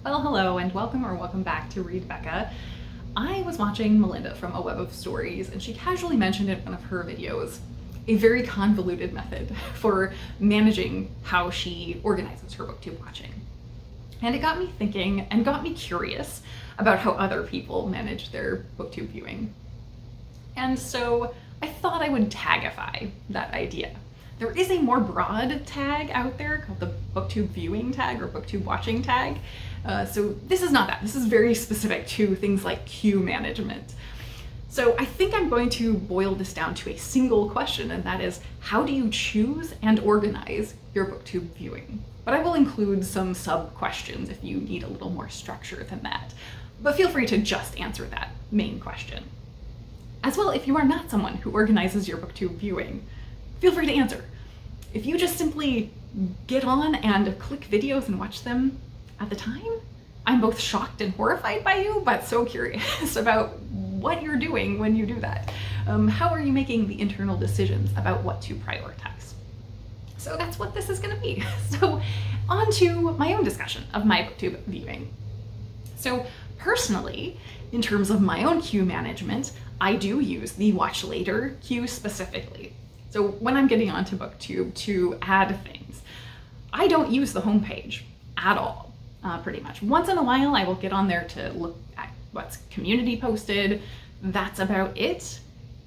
Well, hello and welcome back to Read Becca. I was watching Melinda from A Web of Stories, and she casually mentioned in one of her videos a very convoluted method for managing how she organizes her booktube watching. And it got me thinking and got me curious about how other people manage their booktube viewing. And so I thought I would tagify that idea. There is a more broad tag out there called the booktube viewing tag or booktube watching tag. So this is not that. This is very specific to things like queue management. So I think I'm going to boil this down to a single question, and that is, how do you choose and organize your booktube viewing? But I will include some sub-questions if you need a little more structure than that. But feel free to just answer that main question. As well, if you are not someone who organizes your booktube viewing, feel free to answer. If you just simply get on and click videos and watch them at the time, I'm both shocked and horrified by you, but so curious about what you're doing when you do that. How are you making the internal decisions about what to prioritize? So that's what this is gonna be. So on to my own discussion of my booktube viewing. So personally, in terms of my own queue management, I do use the watch later queue specifically. So when I'm getting onto booktube to add things, I don't use the homepage at all, pretty much. Once in a while, I will get on there to look at what's community posted. That's about it.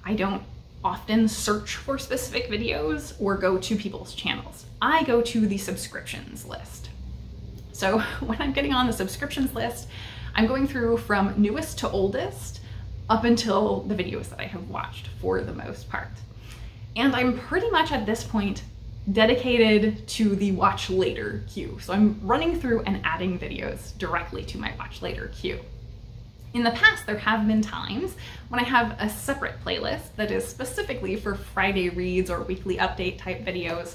I don't often search for specific videos or go to people's channels. I go to the subscriptions list. So when I'm getting on the subscriptions list, I'm going through from newest to oldest up until the videos that I have watched for the most part. And I'm pretty much at this point dedicated to the watch later queue. So I'm running through and adding videos directly to my watch later queue. In the past, there have been times when I have a separate playlist that is specifically for Friday reads or weekly update type videos.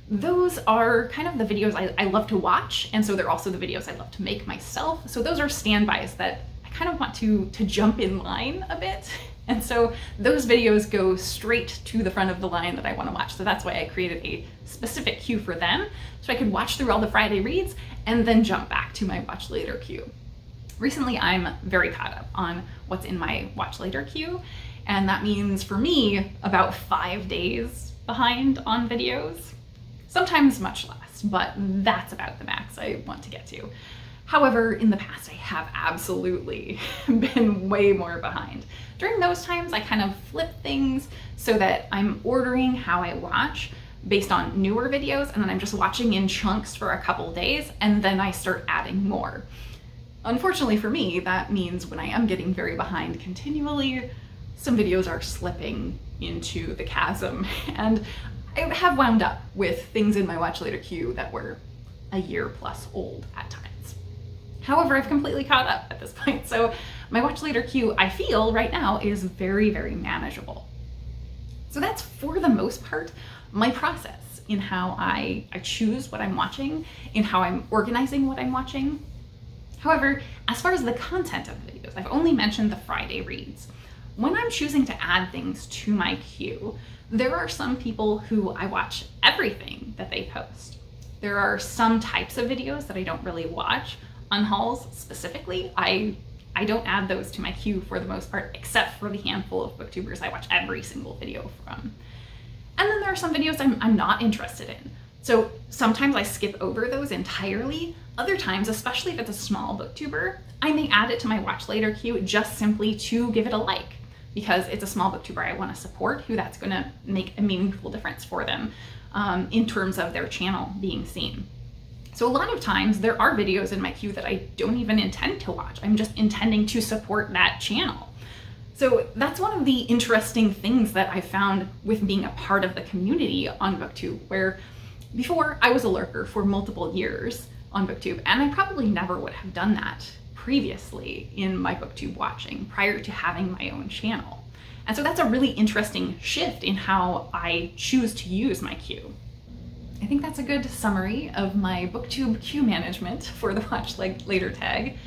Those are kind of the videos I love to watch, and so they're also the videos I love to make myself. So those are standbys that I kind of want to jump in line a bit. And so those videos go straight to the front of the line that I want to watch. So that's why I created a specific queue for them, so I could watch through all the Friday reads and then jump back to my watch later queue. Recently, I'm very caught up on what's in my watch later queue. And that means for me, about 5 days behind on videos, sometimes much less, but that's about the max I want to get to. However, in the past, I have absolutely been way more behind. During those times, I kind of flip things so that I'm ordering how I watch based on newer videos, and then I'm just watching in chunks for a couple days, and then I start adding more. Unfortunately for me, that means when I am getting very behind continually, some videos are slipping into the chasm, and I have wound up with things in my watch later queue that were a year plus old at times. However, I've completely caught up at this point, so my watch later queue, I feel right now, is very, very manageable. So that's, for the most part, my process in how I choose what I'm watching, in how I'm organizing what I'm watching. However, as far as the content of the videos, I've only mentioned the Friday reads. When I'm choosing to add things to my queue, there are some people who I watch everything that they post. There are some types of videos that I don't really watch. Unhauls specifically, I don't add those to my queue for the most part, except for the handful of booktubers I watch every single video from. And then there are some videos I'm not interested in. So sometimes I skip over those entirely. Other times, especially if it's a small booktuber, I may add it to my watch later queue just simply to give it a like, because it's a small booktuber I want to support, who that's going to make a meaningful difference for them in terms of their channel being seen. So a lot of times there are videos in my queue that I don't even intend to watch. I'm just intending to support that channel. So that's one of the interesting things that I found with being a part of the community on BookTube, where before I was a lurker for multiple years on BookTube, and I probably never would have done that previously in my BookTube watching prior to having my own channel. And so that's a really interesting shift in how I choose to use my queue. I think that's a good summary of my booktube queue management for the watch later tag.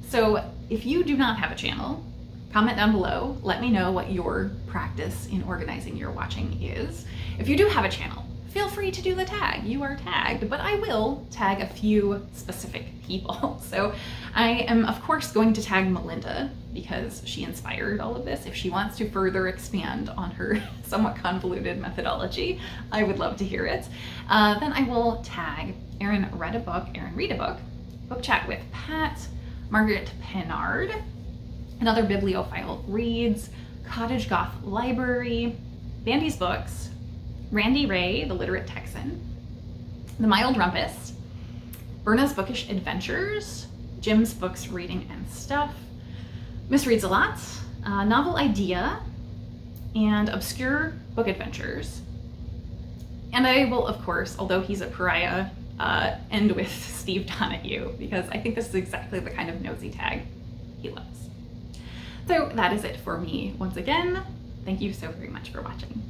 So if you do not have a channel, comment down below, let me know what your practice in organizing your watching is. If you do have a channel, feel free to do the tag. You are tagged, but I will tag a few specific people. So I am, of course, going to tag Melinda because she inspired all of this. If she wants to further expand on her somewhat convoluted methodology, I would love to hear it. Then I will tag Erin Read a Book, Erin Read a Book, Book Chat with Pat, Margaret Pennard, Another Bibliophile Reads, Cottage Goth Library, Bandy's Books, Randy Ray, the Literate Texan, The Mild Rumpus, Berna's Bookish Adventures, Jim's Books, Reading and Stuff, Miss Reads a Lot, Novel Idea, and Obscure Book Adventures. And I will, of course, although he's a pariah, end with Steve Donahue, because I think this is exactly the kind of nosy tag he loves. So that is it for me once again. Thank you so very much for watching.